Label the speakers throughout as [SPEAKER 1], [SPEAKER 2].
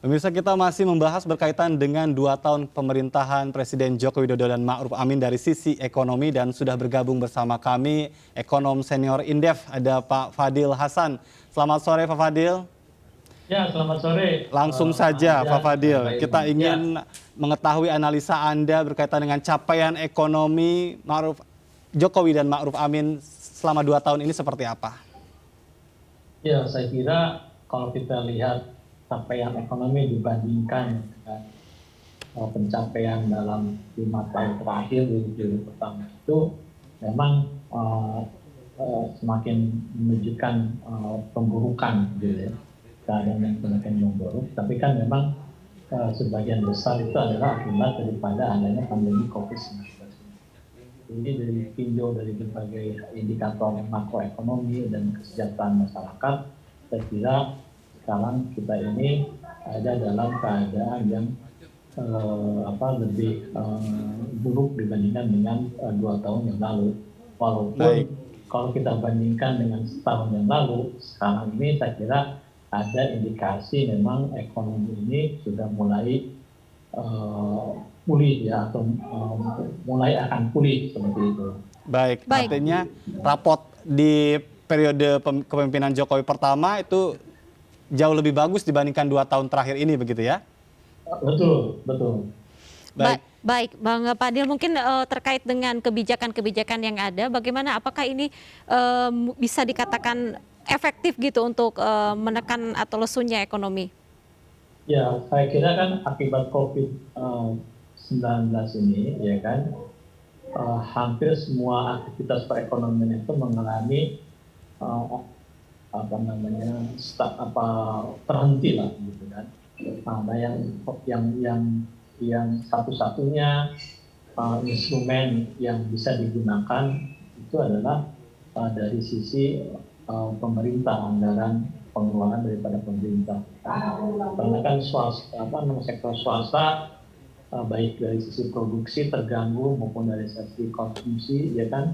[SPEAKER 1] Pemirsa, kita masih membahas berkaitan dengan 2 tahun pemerintahan Presiden Joko Widodo dan Ma'ruf Amin dari sisi ekonomi, dan sudah bergabung bersama kami ekonom senior Indef, ada Pak Fadil Hasan. Selamat sore Pak Fadil.
[SPEAKER 2] Ya, selamat sore,
[SPEAKER 1] Langsung
[SPEAKER 2] Pak
[SPEAKER 1] saja Pak
[SPEAKER 2] Ardian dan
[SPEAKER 1] Fadil,
[SPEAKER 2] Pak
[SPEAKER 1] kita
[SPEAKER 2] Irfan. Ya,
[SPEAKER 1] ingin mengetahui analisa Anda berkaitan dengan capaian ekonomi Jokowi dan Ma'ruf Amin selama 2 tahun ini seperti apa?
[SPEAKER 2] ya, saya kira kalau kita lihat capaian ekonomi dibandingkan dengan pencapaian dalam 5 tahun terakhir di periode pertama itu memang semakin menunjukkan pemburukan, gitu ya, keadaan yang semakin memburuk. Tapi kan memang sebagian besar itu adalah akibat daripada adanya pandemi COVID-19. Ini ditinjau dari berbagai indikator makroekonomi dan kesejahteraan masyarakat, saya kira sekarang kita ini ada dalam keadaan yang lebih buruk dibandingkan dengan 2 tahun yang lalu. Walaupun
[SPEAKER 1] Baik.
[SPEAKER 2] kalau kita bandingkan dengan setahun yang lalu, sekarang ini saya kira ada indikasi memang ekonomi ini sudah mulai pulih ya, atau mulai akan pulih seperti itu.
[SPEAKER 1] Baik,
[SPEAKER 3] Baik.
[SPEAKER 1] artinya rapot di periode kepemimpinan Jokowi pertama itu jauh lebih bagus dibandingkan 2 tahun terakhir ini, begitu ya?
[SPEAKER 2] Betul, betul.
[SPEAKER 1] Baik.
[SPEAKER 3] Baik, Bang Fadil, mungkin terkait dengan kebijakan-kebijakan yang ada, bagaimana, apakah ini bisa dikatakan efektif gitu untuk menekan atau lesunya ekonomi?
[SPEAKER 2] Ya, saya kira kan akibat COVID-19 ini, ya kan, hampir semua aktivitas perekonomian itu mengalami terhenti lah, gitu kan. Nah, yang satu-satunya instrumen yang bisa digunakan itu adalah dari sisi pemerintah, anggaran pengeluaran daripada pemerintah. Karena kan sektor swasta baik dari sisi produksi terganggu maupun dari sisi konsumsi, ya kan,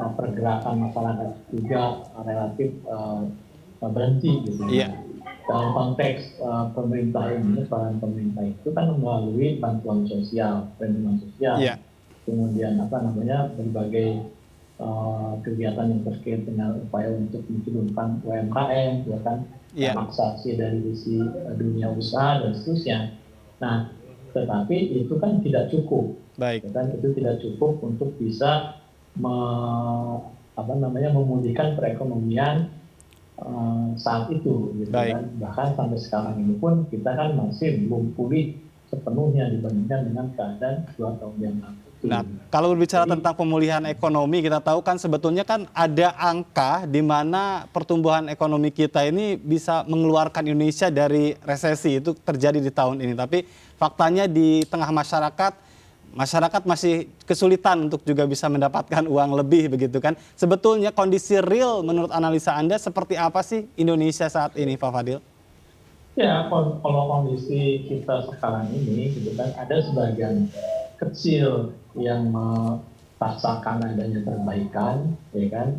[SPEAKER 2] pergerakan masyarakat juga relatif berhenti, gitu.
[SPEAKER 1] Iya.
[SPEAKER 2] Dalam konteks pemerintah ini, peran pemerintah itu kan melalui bantuan sosial, perlindungan sosial,
[SPEAKER 1] Iya.
[SPEAKER 2] kemudian berbagai kegiatan yang terkait dengan upaya untuk menghidupkan UMKM, ya kan,
[SPEAKER 1] Iya.
[SPEAKER 2] relaksasi dari sisi dunia usaha dan seterusnya. Nah, tetapi itu kan tidak cukup.
[SPEAKER 1] Baik.
[SPEAKER 2] Ya kan, itu tidak cukup untuk bisa memulihkan perekonomian saat itu, gitu kan. Bahkan sampai sekarang ini pun kita kan masih belum pulih sepenuhnya dibandingkan dengan keadaan 2 tahun yang lalu.
[SPEAKER 1] Nah, kalau berbicara tentang pemulihan ekonomi, kita tahu kan sebetulnya kan ada angka di mana pertumbuhan ekonomi kita ini bisa mengeluarkan Indonesia dari resesi. Itu terjadi di tahun ini. Tapi faktanya di tengah masyarakat masih kesulitan untuk juga bisa mendapatkan uang lebih, begitu kan. Sebetulnya kondisi real menurut analisa Anda seperti apa sih Indonesia saat ini, Pak Fadil?
[SPEAKER 2] Ya, kalau kondisi kita sekarang ini, gitu kan, ada sebagian kecil yang merasakan adanya perbaikan, ya kan.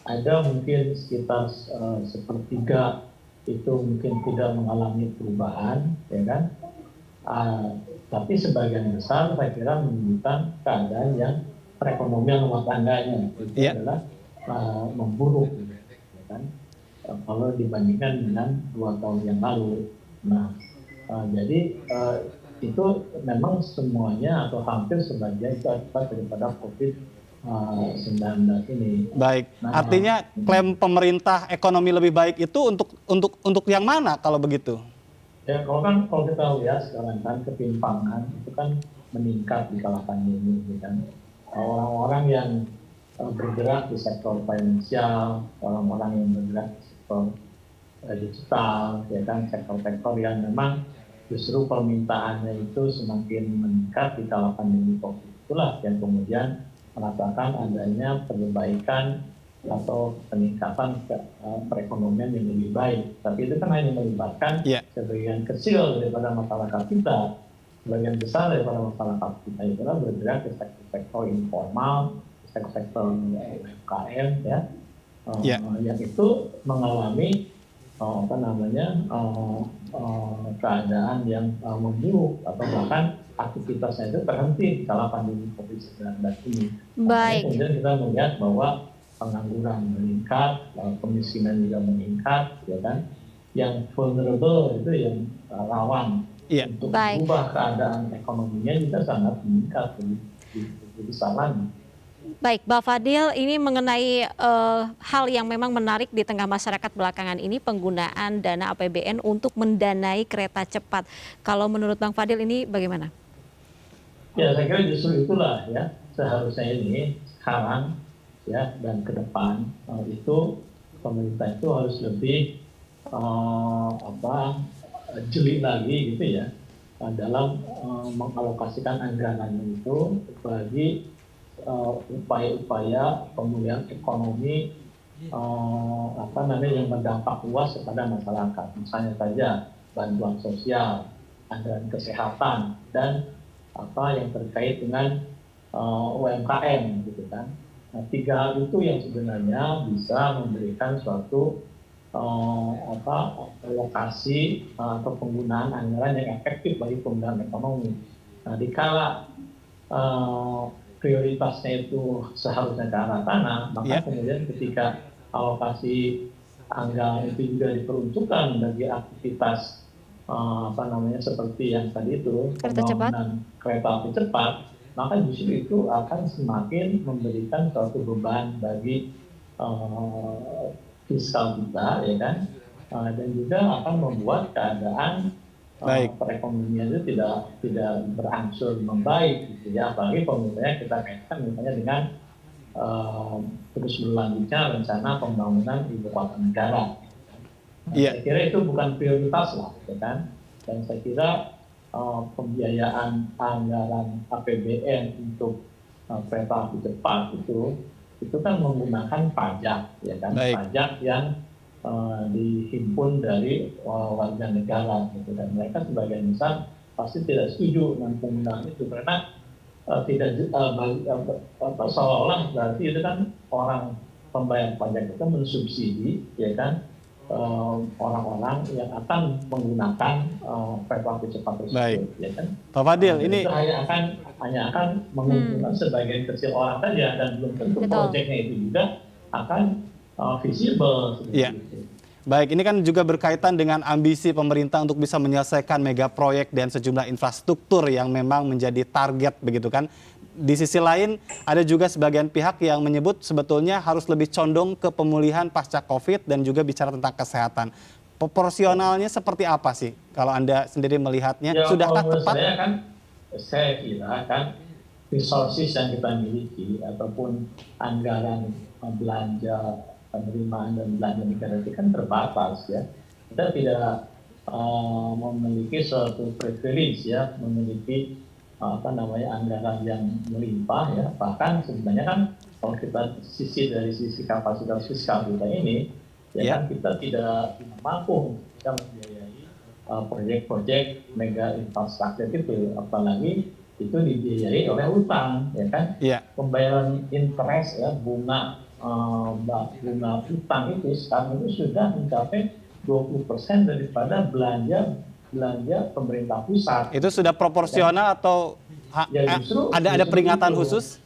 [SPEAKER 2] Ada mungkin sekitar sepertiga itu mungkin tidak mengalami perubahan, ya kan. Tapi sebagian besar saya kira menunjukkan keadaan yang perekonomian rumah tangganya itu adalah memburuk, ya kan, kalau dibandingkan dengan 2 tahun yang lalu. Nah, jadi itu memang semuanya atau hampir sebagian itu akibat daripada COVID-19 ini.
[SPEAKER 1] Baik, artinya klaim pemerintah ekonomi lebih baik itu untuk yang mana kalau begitu?
[SPEAKER 2] Ya, kalau kita lihat sekarang kan ketimpangan itu kan meningkat di kala pandemi, gitu kan. Orang-orang yang bergerak di sektor finansial, orang-orang yang bergerak di sektor digital, ya kan, sektor-sektor yang memang justru permintaannya itu semakin meningkat di kala pandemi COVID, itulah yang kemudian merasakan adanya perbaikan atau peningkatan perekonomian yang lebih baik. Tapi itu kan hanya melibatkan sebagian kecil daripada masyarakat kita. Sebagian besar daripada masyarakat kita itu bergerak di sektor-sektor informal, sektor-sektor UMKM, ya, yang itu mengalami apa namanya keadaan yang memburuk atau bahkan aktivitasnya itu terhenti kala pandemi COVID-19 ini. Makanya
[SPEAKER 3] Baik.
[SPEAKER 2] kemudian kita melihat bahwa pengangguran meningkat, kemiskinan juga meningkat, ya kan? Yang vulnerable itu yang rawan
[SPEAKER 1] Iya.
[SPEAKER 2] untuk
[SPEAKER 3] Baik.
[SPEAKER 2] berubah keadaan ekonominya juga sangat meningkat lebih besar lagi.
[SPEAKER 3] Baik, Pak Fadil, ini mengenai hal yang memang menarik di tengah masyarakat belakangan ini, penggunaan dana APBN untuk mendanai kereta cepat. Kalau menurut Bang Fadil ini bagaimana?
[SPEAKER 2] Ya, saya kira justru itulah ya seharusnya ini sekarang ya dan ke depan itu pemerintah itu harus lebih jeli lagi gitu ya dalam mengalokasikan anggaran itu bagi upaya-upaya pemulihan ekonomi yang berdampak luas kepada masyarakat. Misalnya saja bantuan sosial, anggaran kesehatan, dan apa yang terkait dengan UMKM gitu kan. Nah, 3 hal itu yang sebenarnya bisa memberikan suatu alokasi atau penggunaan anggaran yang efektif bagi pemulihan ekonomi. Nah, dikala prioritasnya itu seharusnya ke arah sana, maka kemudian ketika alokasi anggaran itu juga diperuntukkan bagi aktivitas seperti yang tadi itu
[SPEAKER 3] Kereta cepat?
[SPEAKER 2] pembangunan kereta api cepat, maka justru itu akan semakin memberikan suatu beban bagi fiskal kita, ya kan, dan juga akan membuat keadaan
[SPEAKER 1] Baik.
[SPEAKER 2] perekonomian itu tidak berangsur membaik, gitu ya. Apalagi misalnya kita kaitkan misalnya dengan terus berlanjutnya rencana pembangunan ibu kota negara.
[SPEAKER 1] Iya.
[SPEAKER 2] Saya kira itu bukan prioritas lah, ya kan. Dan saya kira pembiayaan anggaran APBN untuk kereta api cepat itu kan menggunakan pajak, ya kan,
[SPEAKER 1] Baik.
[SPEAKER 2] pajak yang dihimpun dari warga negara, gitu. Dan mereka sebagian besar pasti tidak setuju dengan penggunaan itu karena seolah-olah berarti itu kan orang pembayar pajak itu mensubsidi, ya kan, orang-orang yang akan menggunakan kereta api cepat tersebut.
[SPEAKER 1] Baik.
[SPEAKER 2] Ya kan?
[SPEAKER 1] Pak Fadil,
[SPEAKER 2] Dan
[SPEAKER 1] ini
[SPEAKER 2] itu hanya akan menguntungkan sebagian kecil orang saja dan belum tentu
[SPEAKER 3] Betul.
[SPEAKER 2] proyeknya itu juga akan visible seperti
[SPEAKER 1] Iya.
[SPEAKER 2] itu.
[SPEAKER 1] Baik, ini kan juga berkaitan dengan ambisi pemerintah untuk bisa menyelesaikan mega proyek dan sejumlah infrastruktur yang memang menjadi target begitu kan. Di sisi lain ada juga sebagian pihak yang menyebut sebetulnya harus lebih condong ke pemulihan pasca COVID dan juga bicara tentang kesehatan. Proporsionalnya seperti apa sih kalau Anda sendiri melihatnya?
[SPEAKER 2] Ya,
[SPEAKER 1] Sudahkah
[SPEAKER 2] kalau menurut
[SPEAKER 1] tepat?
[SPEAKER 2] saya kira kan resources yang kita miliki ataupun anggaran belanja penerimaan dan belanja negara itu kan terbatas ya. Kita tidak memiliki suatu privilege ya, memiliki anggaran yang melimpah ya. Bahkan sebenarnya kan kalau kita dari sisi kapasitas fiskal kita ini, ya kan kita tidak mampu kita membiayai proyek-proyek mega infrastruktur itu, apalagi itu dibiayai oleh utang, ya kan?
[SPEAKER 1] Iya.
[SPEAKER 2] Pembayaran interest ya, bunga utang itu sekarang itu sudah mencapai 20% daripada belanja pemerintah pusat.
[SPEAKER 1] Itu sudah proporsional atau ada peringatan
[SPEAKER 2] itu,
[SPEAKER 1] khusus?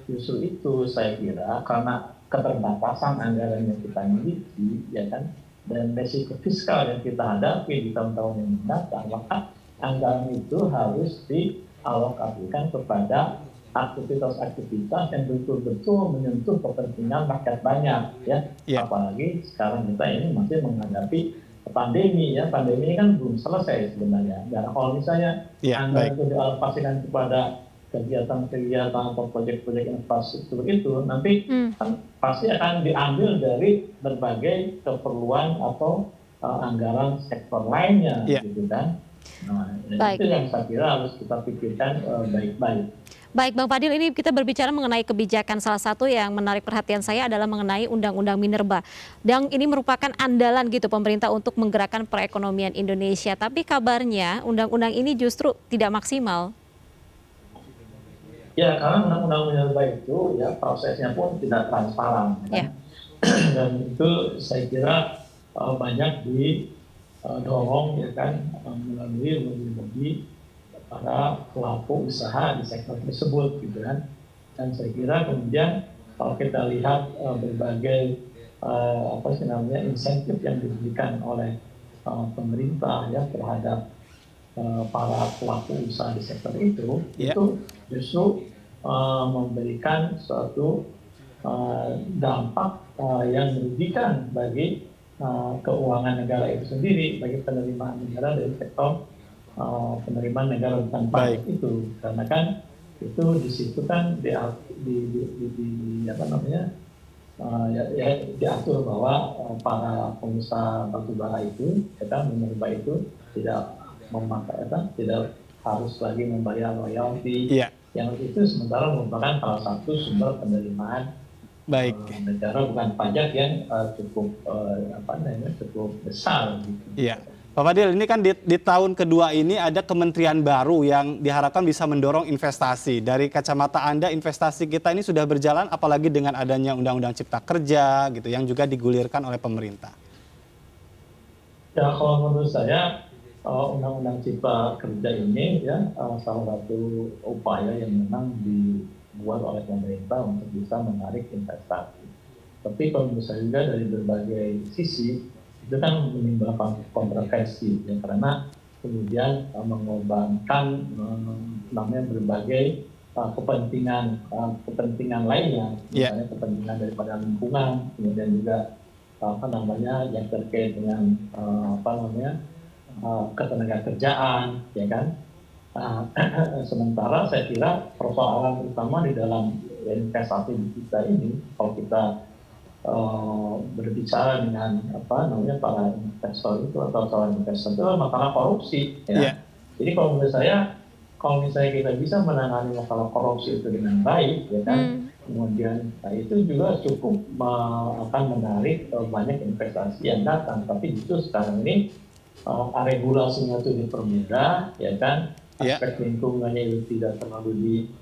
[SPEAKER 2] Justru itu saya kira karena keterbatasan anggaran yang kita miliki, ya kan, dan resiko fiskal yang kita hadapi di tahun-tahun yang mendatang, maka anggaran itu harus dialokasikan kepada aktivitas-aktivitas yang betul-betul menyentuh kepentingan rakyat banyak, ya. Apalagi sekarang kita ini masih menghadapi pandemi, ya. Pandemi ini kan belum selesai sebenarnya. Dan kalau misalnya anggaran itu dialokasikan kepada kegiatan-kegiatan atau proyek-proyek infrastruktur itu nanti kan pasti akan diambil dari berbagai keperluan atau anggaran sektor lainnya, gitu kan. Nah, itu yang saya kira harus kita pikirkan baik-baik.
[SPEAKER 3] Baik, Bang Fadil, ini kita berbicara mengenai kebijakan. Salah satu yang menarik perhatian saya adalah mengenai Undang-Undang Minerba. Dan ini merupakan andalan gitu pemerintah untuk menggerakkan perekonomian Indonesia. Tapi kabarnya undang-undang ini justru tidak maksimal.
[SPEAKER 2] Ya, karena Undang-Undang Minerba itu ya prosesnya pun tidak transparan. Kan? Dan itu saya kira banyak didorong ya kan melalui lobby para pelaku usaha di sektor tersebut gitu kan. Dan saya kira kemudian kalau kita lihat berbagai insentif yang diberikan oleh pemerintah ya terhadap para pelaku usaha di sektor itu justru memberikan suatu dampak yang merugikan bagi keuangan negara itu sendiri, bagi penerimaan negara dari sektor penerimaan negara bukan pajak itu, karena kan itu di situ kan diatur bahwa para pengusaha batubara itu minerba itu tidak harus lagi membayar royalti yang itu sementara merupakan salah satu sumber penerimaan negara bukan pajak yang cukup besar gitu.
[SPEAKER 1] Iya. Pak Fadil, ini kan di tahun kedua ini ada kementerian baru yang diharapkan bisa mendorong investasi. Dari kacamata Anda, investasi kita ini sudah berjalan, apalagi dengan adanya Undang-Undang Cipta Kerja, gitu, yang juga digulirkan oleh pemerintah.
[SPEAKER 2] Ya, kalau menurut saya, Undang-Undang Cipta Kerja ini ya salah satu upaya yang memang dibuat oleh pemerintah untuk bisa menarik investasi. Tapi kalau menurut saya juga dari berbagai sisi, itu kan menimbulkan kontroversi ya, karena kemudian mengorbankan berbagai kepentingan lainnya, misalnya kepentingan daripada lingkungan, kemudian juga yang terkait dengan ketenagakerjaan, ya kan. Sementara saya kira persoalan utama di dalam investasi kita ini, kalau kita berbicara dengan para investor itu atau calon investor itu masalah korupsi ya. Jadi kalau menurut saya kalau misalnya kita bisa menangani masalah korupsi itu dengan baik ya kan, kemudian itu juga cukup akan menarik banyak investasi yang datang. Tapi justru sekarang ini regulasinya itu dipermudah ya kan, aspek lingkungannya itu tidak terlalu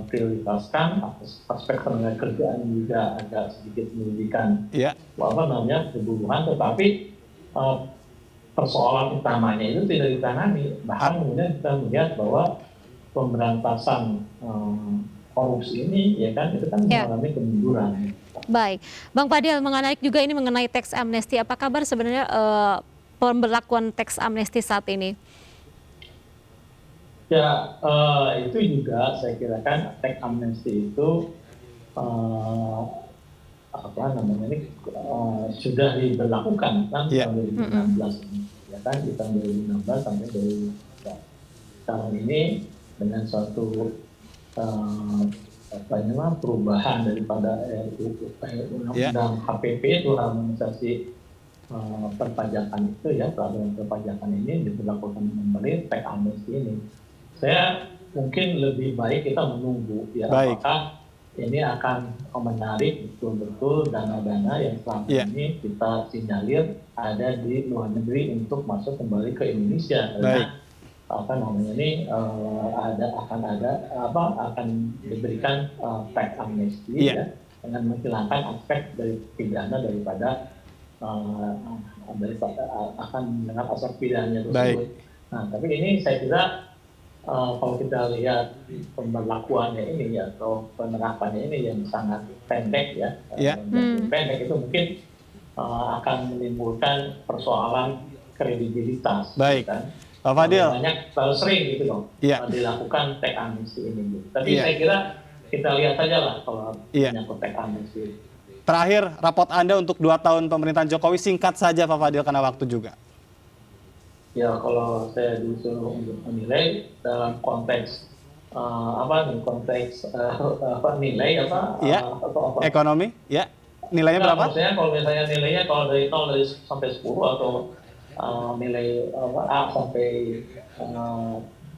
[SPEAKER 2] prioritaskan, aspek tenaga kerjaan juga agak sedikit merugikan kebutuhan, tetapi persoalan utamanya itu tidak ditangani. Bahkan kemudian kita melihat bahwa pemberantasan korupsi ini ya kan itu kan mengalami kemunduran.
[SPEAKER 3] Baik, Bang Fadil, mengenai juga ini mengenai tax amnesty, apa kabar sebenarnya pemberlakuan tax amnesty saat ini?
[SPEAKER 2] Ya, itu juga saya kira kan tax amnesty itu sudah diberlakukan kan tahun 2016 ini, ya kan, di tahun 2016 sampai 2019. Sekarang ini dengan suatu perubahan daripada undang-undang HPP itu, harmonisasi perpajakan itu ya, peraturan perpajakan ini diberlakukan kembali tax amnesty ini. Saya mungkin lebih baik kita menunggu ya apakah ini akan menarik betul-betul dana-dana yang selama ini kita sinyalir ada di luar negeri untuk masuk kembali ke Indonesia, karena akan diberikan tax amnesty ya, dengan menghilangkan aspek dari pidana daripada akan dengan aspek pidana tersebut. Nah, tapi ini saya kira kalau kita lihat pemberlakuannya ini ya, atau penerapannya ini yang sangat pendek ya, pendek itu mungkin akan menimbulkan persoalan kredibilitas.
[SPEAKER 1] Kan? Pak Fadil.
[SPEAKER 2] Banyak terlalu sering gitu loh dilakukan tax amnesty ini. Tapi saya kira kita lihat saja lah kalau menyangkut tax amnesty.
[SPEAKER 1] Terakhir, rapot Anda untuk 2 tahun pemerintahan Jokowi, singkat saja Pak Fadil karena waktu juga.
[SPEAKER 2] Ya, kalau saya disuruh untuk menilai dalam konteks nilai
[SPEAKER 1] ekonomi, nilainya berapa?
[SPEAKER 2] Maksudnya kalau misalnya nilainya kalau dari 0 sampai 10 atau nilai A sampai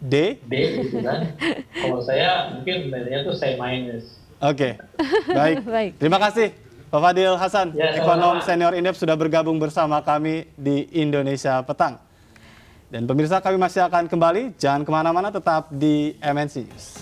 [SPEAKER 1] D
[SPEAKER 2] gitu kan. Kalau saya mungkin nilainya itu C-.
[SPEAKER 1] Oke. Baik. Terima kasih Pak Fadil Hasan, ekonom senior Indef, sudah bergabung bersama kami di Indonesia Petang. Dan pemirsa, kami masih akan kembali, jangan kemana-mana, tetap di MNC News.